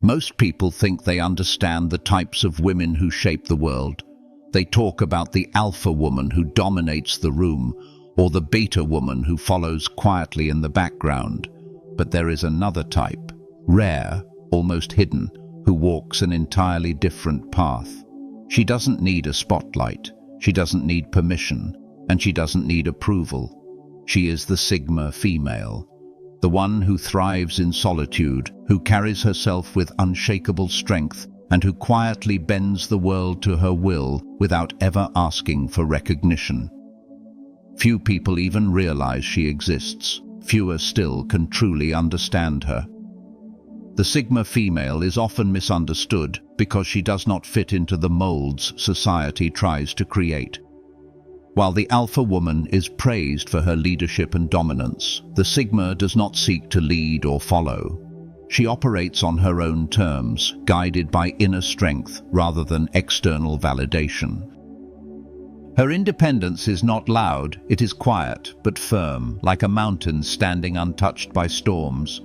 Most people think they understand the types of women who shape the world. They talk about the alpha woman who dominates the room, or the beta woman who follows quietly in the background. But there is another type, rare, almost hidden, who walks an entirely different path. She doesn't need a spotlight, she doesn't need permission, and she doesn't need approval. She is the Sigma female, the one who thrives in solitude, who carries herself with unshakable strength, and who quietly bends the world to her will without ever asking for recognition. Few people even realize she exists. Fewer still can truly understand her. The Sigma female is often misunderstood because she does not fit into the molds society tries to create. While the alpha woman is praised for her leadership and dominance, the Sigma does not seek to lead or follow. She operates on her own terms, guided by inner strength rather than external validation. Her independence is not loud, it is quiet but firm, like a mountain standing untouched by storms.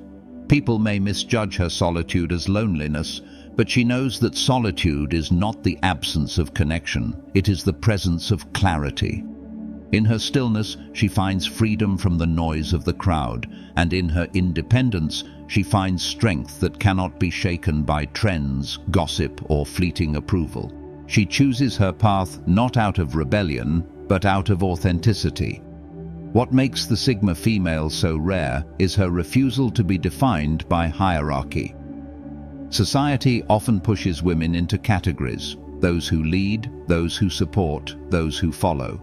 People may misjudge her solitude as loneliness, but she knows that solitude is not the absence of connection, it is the presence of clarity. In her stillness, she finds freedom from the noise of the crowd, and in her independence, she finds strength that cannot be shaken by trends, gossip, or fleeting approval. She chooses her path not out of rebellion, but out of authenticity. What makes the Sigma female so rare is her refusal to be defined by hierarchy. Society often pushes women into categories: those who lead, those who support, those who follow.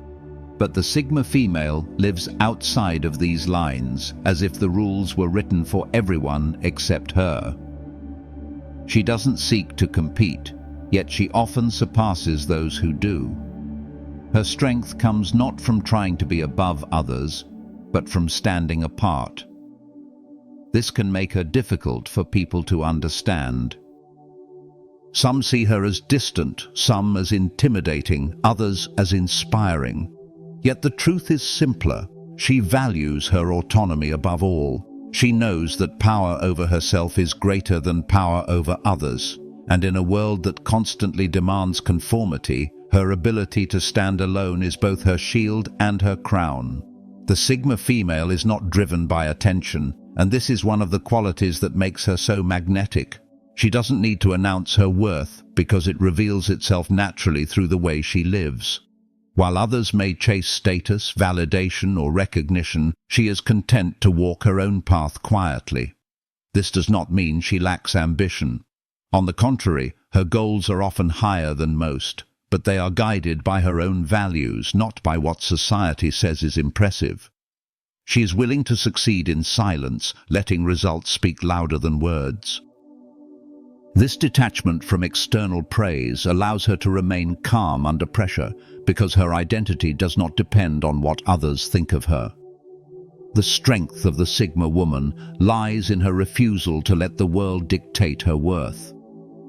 But the Sigma female lives outside of these lines, as if the rules were written for everyone except her. She doesn't seek to compete, yet she often surpasses those who do. Her strength comes not from trying to be above others, but from standing apart. This can make her difficult for people to understand. Some see her as distant, some as intimidating, others as inspiring. Yet the truth is simpler. She values her autonomy above all. She knows that power over herself is greater than power over others. And in a world that constantly demands conformity, her ability to stand alone is both her shield and her crown. The Sigma female is not driven by attention, and this is one of the qualities that makes her so magnetic. She doesn't need to announce her worth because it reveals itself naturally through the way she lives. While others may chase status, validation, or recognition, she is content to walk her own path quietly. This does not mean she lacks ambition. On the contrary, her goals are often higher than most, but they are guided by her own values, not by what society says is impressive. She is willing to succeed in silence, letting results speak louder than words. This detachment from external praise allows her to remain calm under pressure because her identity does not depend on what others think of her. The strength of the Sigma woman lies in her refusal to let the world dictate her worth.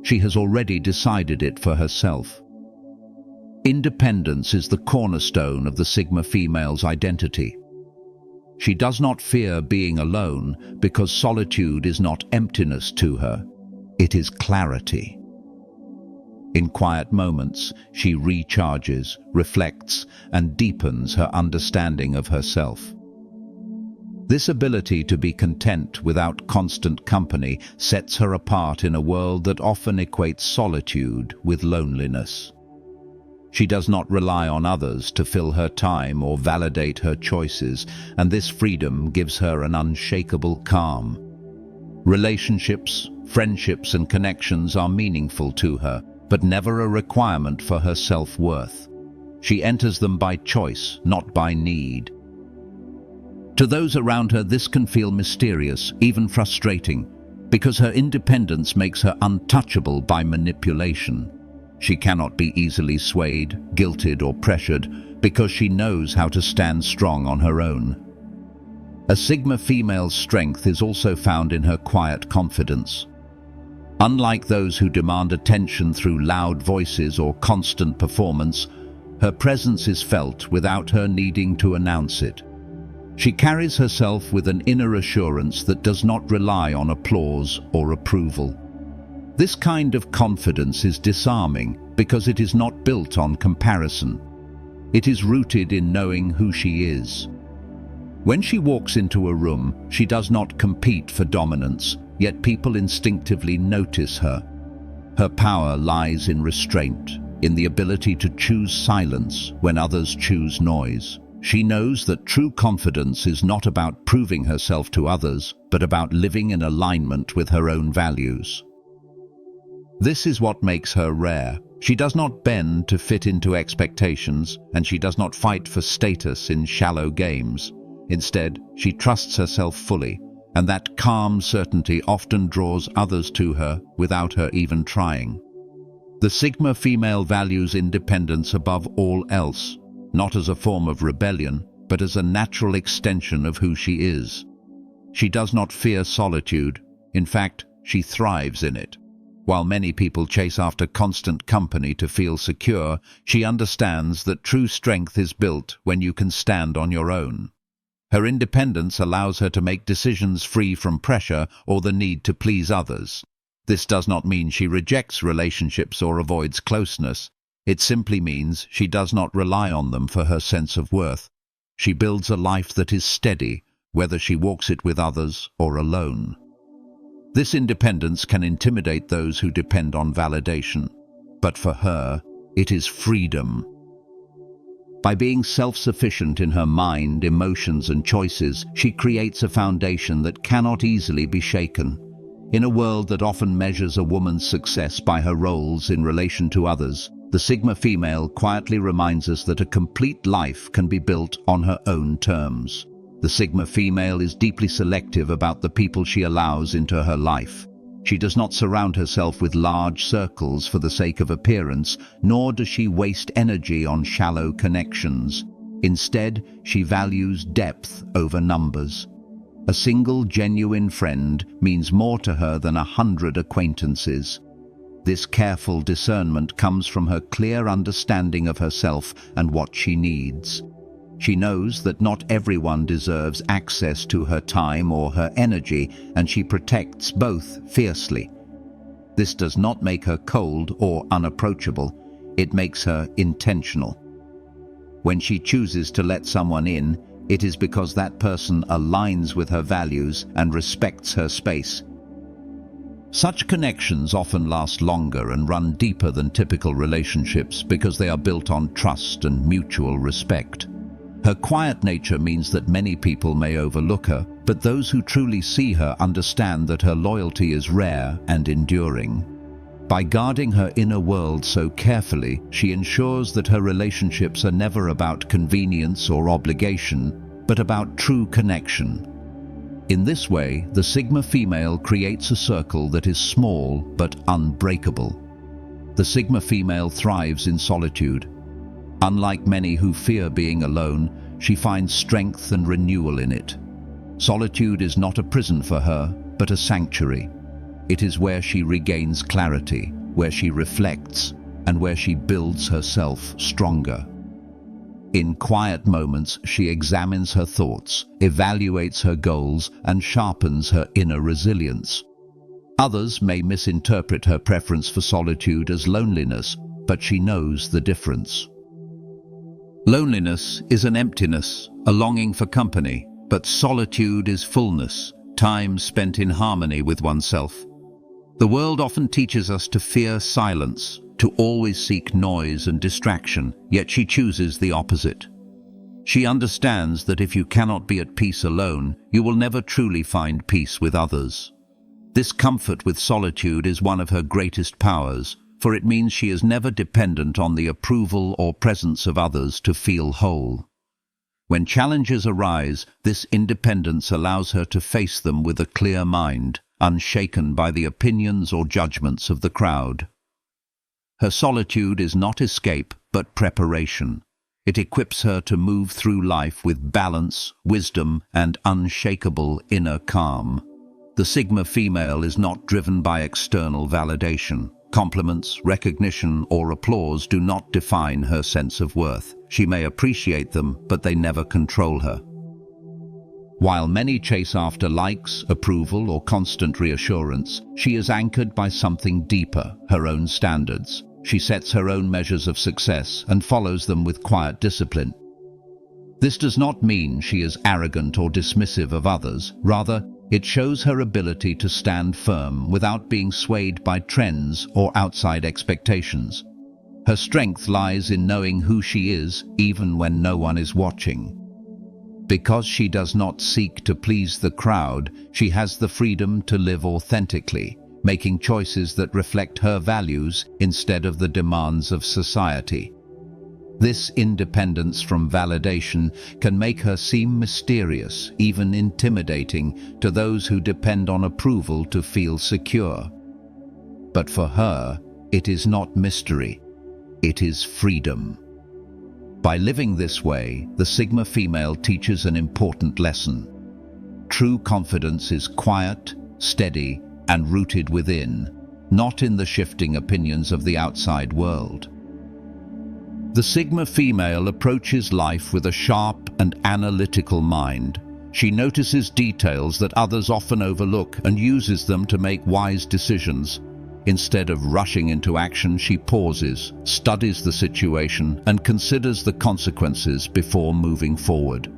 She has already decided it for herself. Independence is the cornerstone of the Sigma female's identity. She does not fear being alone because solitude is not emptiness to her. It is clarity. In quiet moments, she recharges, reflects, and deepens her understanding of herself. This ability to be content without constant company sets her apart in a world that often equates solitude with loneliness. She does not rely on others to fill her time or validate her choices, and this freedom gives her an unshakable calm. Relationships, friendships, and connections are meaningful to her, but never a requirement for her self-worth. She enters them by choice, not by need. To those around her, this can feel mysterious, even frustrating, because her independence makes her untouchable by manipulation. She cannot be easily swayed, guilted, or pressured because she knows how to stand strong on her own. A Sigma female's strength is also found in her quiet confidence. Unlike those who demand attention through loud voices or constant performance, her presence is felt without her needing to announce it. She carries herself with an inner assurance that does not rely on applause or approval. This kind of confidence is disarming because it is not built on comparison. It is rooted in knowing who she is. When she walks into a room, she does not compete for dominance, yet people instinctively notice her. Her power lies in restraint, in the ability to choose silence when others choose noise. She knows that true confidence is not about proving herself to others, but about living in alignment with her own values. This is what makes her rare. She does not bend to fit into expectations, and she does not fight for status in shallow games. Instead, she trusts herself fully, and that calm certainty often draws others to her without her even trying. The Sigma female values independence above all else, not as a form of rebellion, but as a natural extension of who she is. She does not fear solitude. In fact, she thrives in it. While many people chase after constant company to feel secure, she understands that true strength is built when you can stand on your own. Her independence allows her to make decisions free from pressure or the need to please others. This does not mean she rejects relationships or avoids closeness. It simply means she does not rely on them for her sense of worth. She builds a life that is steady, whether she walks it with others or alone. This independence can intimidate those who depend on validation, but for her, it is freedom. By being self-sufficient in her mind, emotions, and choices, she creates a foundation that cannot easily be shaken. In a world that often measures a woman's success by her roles in relation to others, the Sigma female quietly reminds us that a complete life can be built on her own terms. The Sigma female is deeply selective about the people she allows into her life. She does not surround herself with large circles for the sake of appearance, nor does she waste energy on shallow connections. Instead, she values depth over numbers. A single genuine friend means more to her than 100 acquaintances. This careful discernment comes from her clear understanding of herself and what she needs. She knows that not everyone deserves access to her time or her energy, and she protects both fiercely. This does not make her cold or unapproachable. It makes her intentional. When she chooses to let someone in, it is because that person aligns with her values and respects her space. Such connections often last longer and run deeper than typical relationships because they are built on trust and mutual respect. Her quiet nature means that many people may overlook her, but those who truly see her understand that her loyalty is rare and enduring. By guarding her inner world so carefully, she ensures that her relationships are never about convenience or obligation, but about true connection. In this way, the Sigma female creates a circle that is small but unbreakable. The Sigma female thrives in solitude. Unlike many who fear being alone, she finds strength and renewal in it. Solitude is not a prison for her, but a sanctuary. It is where she regains clarity, where she reflects, and where she builds herself stronger. In quiet moments, she examines her thoughts, evaluates her goals, and sharpens her inner resilience. Others may misinterpret her preference for solitude as loneliness, but she knows the difference. Loneliness is an emptiness, a longing for company, but solitude is fullness, time spent in harmony with oneself. The world often teaches us to fear silence, to always seek noise and distraction, yet she chooses the opposite. She understands that if you cannot be at peace alone, you will never truly find peace with others. This comfort with solitude is one of her greatest powers, for it means she is never dependent on the approval or presence of others to feel whole. When challenges arise, this independence allows her to face them with a clear mind, unshaken by the opinions or judgments of the crowd. Her solitude is not escape, but preparation. It equips her to move through life with balance, wisdom, and unshakable inner calm. The Sigma female is not driven by external validation. Compliments, recognition, or applause do not define her sense of worth. She may appreciate them, but they never control her. While many chase after likes, approval, or constant reassurance, she is anchored by something deeper, her own standards. She sets her own measures of success and follows them with quiet discipline. This does not mean she is arrogant or dismissive of others. Rather, it shows her ability to stand firm without being swayed by trends or outside expectations. Her strength lies in knowing who she is, even when no one is watching. Because she does not seek to please the crowd, she has the freedom to live authentically, making choices that reflect her values instead of the demands of society. This independence from validation can make her seem mysterious, even intimidating, to those who depend on approval to feel secure. But for her, it is not mystery, it is freedom. By living this way, the Sigma female teaches an important lesson. True confidence is quiet, steady, and rooted within, not in the shifting opinions of the outside world. The Sigma female approaches life with a sharp and analytical mind. She notices details that others often overlook and uses them to make wise decisions. Instead of rushing into action, she pauses, studies the situation, and considers the consequences before moving forward.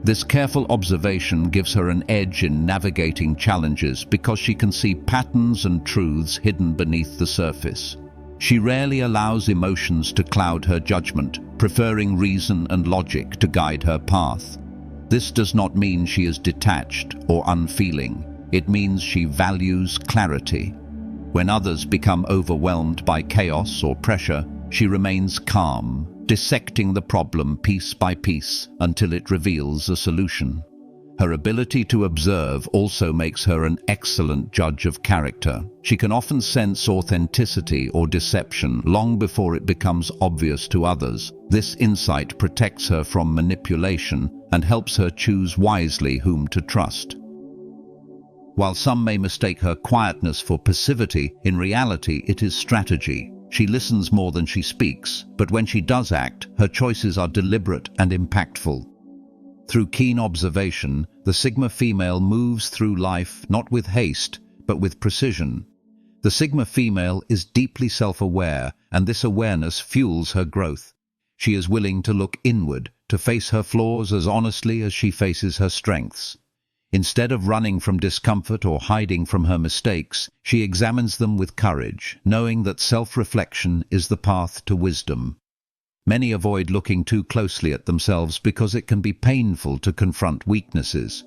This careful observation gives her an edge in navigating challenges because she can see patterns and truths hidden beneath the surface. She rarely allows emotions to cloud her judgment, preferring reason and logic to guide her path. This does not mean she is detached or unfeeling. It means she values clarity. When others become overwhelmed by chaos or pressure, she remains calm, dissecting the problem piece by piece until it reveals a solution. Her ability to observe also makes her an excellent judge of character. She can often sense authenticity or deception long before it becomes obvious to others. This insight protects her from manipulation and helps her choose wisely whom to trust. While some may mistake her quietness for passivity, in reality it is strategy. She listens more than she speaks, but when she does act, her choices are deliberate and impactful. Through keen observation, the Sigma female moves through life not with haste, but with precision. The Sigma female is deeply self-aware, and this awareness fuels her growth. She is willing to look inward, to face her flaws as honestly as she faces her strengths. Instead of running from discomfort or hiding from her mistakes, she examines them with courage, knowing that self-reflection is the path to wisdom. Many avoid looking too closely at themselves because it can be painful to confront weaknesses.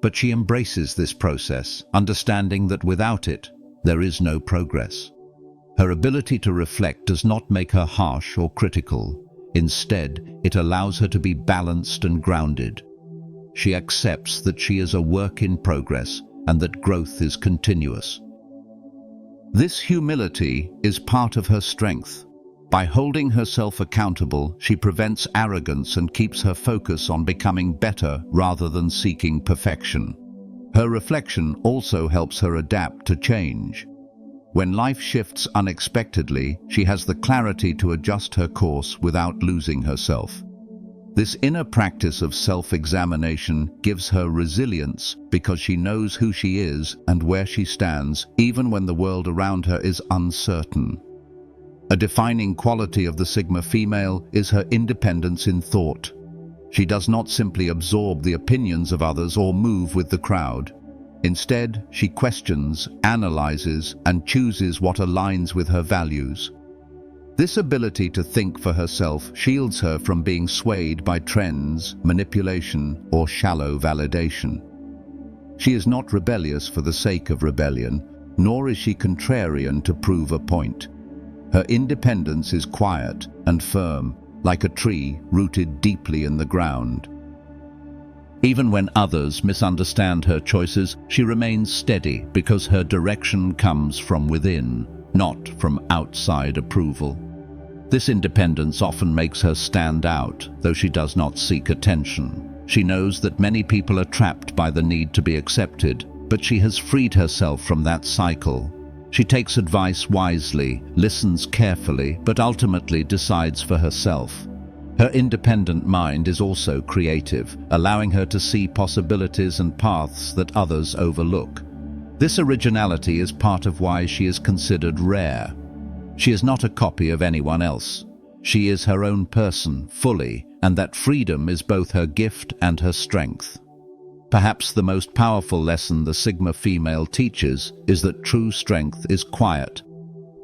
But she embraces this process, understanding that without it, there is no progress. Her ability to reflect does not make her harsh or critical. Instead, it allows her to be balanced and grounded. She accepts that she is a work in progress and that growth is continuous. This humility is part of her strength. By holding herself accountable, she prevents arrogance and keeps her focus on becoming better rather than seeking perfection. Her reflection also helps her adapt to change. When life shifts unexpectedly, she has the clarity to adjust her course without losing herself. This inner practice of self-examination gives her resilience because she knows who she is and where she stands, even when the world around her is uncertain. A defining quality of the Sigma female is her independence in thought. She does not simply absorb the opinions of others or move with the crowd. Instead, she questions, analyzes, and chooses what aligns with her values. This ability to think for herself shields her from being swayed by trends, manipulation, or shallow validation. She is not rebellious for the sake of rebellion, nor is she contrarian to prove a point. Her independence is quiet and firm, like a tree rooted deeply in the ground. Even when others misunderstand her choices, she remains steady because her direction comes from within, not from outside approval. This independence often makes her stand out, though she does not seek attention. She knows that many people are trapped by the need to be accepted, but she has freed herself from that cycle. She takes advice wisely, listens carefully, but ultimately decides for herself. Her independent mind is also creative, allowing her to see possibilities and paths that others overlook. This originality is part of why she is considered rare. She is not a copy of anyone else. She is her own person, fully, and that freedom is both her gift and her strength. Perhaps the most powerful lesson the Sigma female teaches is that true strength is quiet.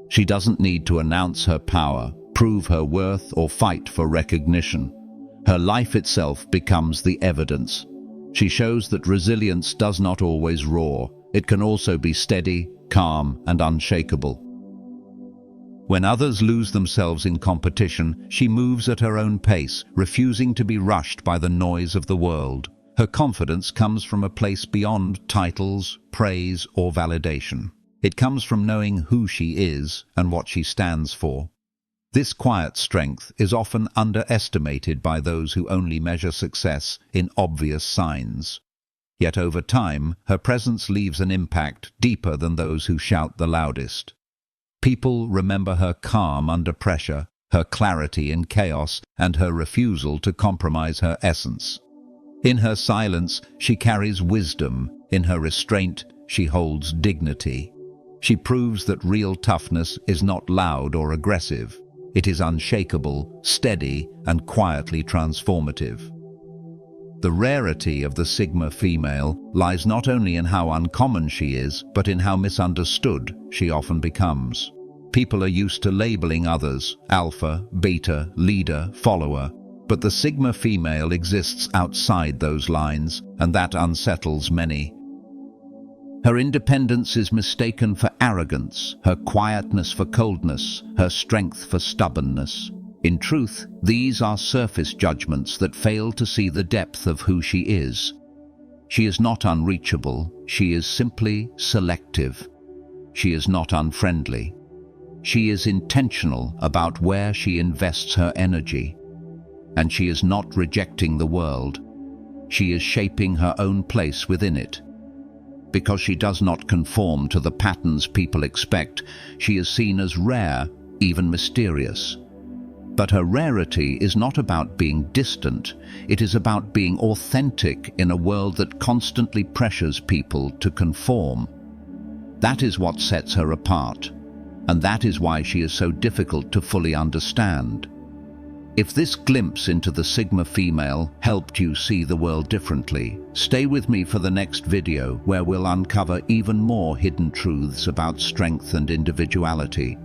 She doesn't need to announce her power, prove her worth, or fight for recognition. Her life itself becomes the evidence. She shows that resilience does not always roar. It can also be steady, calm, and unshakable. When others lose themselves in competition, she moves at her own pace, refusing to be rushed by the noise of the world. Her confidence comes from a place beyond titles, praise, or validation. It comes from knowing who she is and what she stands for. This quiet strength is often underestimated by those who only measure success in obvious signs. Yet over time, her presence leaves an impact deeper than those who shout the loudest. People remember her calm under pressure, her clarity in chaos, and her refusal to compromise her essence. In her silence, she carries wisdom. In her restraint, she holds dignity. She proves that real toughness is not loud or aggressive. It is unshakable, steady, and quietly transformative. The rarity of the Sigma female lies not only in how uncommon she is, but in how misunderstood she often becomes. People are used to labeling others alpha, beta, leader, follower, but the Sigma female exists outside those lines, and that unsettles many. Her independence is mistaken for arrogance, her quietness for coldness, her strength for stubbornness. In truth, these are surface judgments that fail to see the depth of who she is. She is not unreachable, she is simply selective. She is not unfriendly. She is intentional about where she invests her energy. And she is not rejecting the world. She is shaping her own place within it. Because she does not conform to the patterns people expect, she is seen as rare, even mysterious. But her rarity is not about being distant, it is about being authentic in a world that constantly pressures people to conform. That is what sets her apart, and that is why she is so difficult to fully understand. If this glimpse into the Sigma female helped you see the world differently, stay with me for the next video where we'll uncover even more hidden truths about strength and individuality.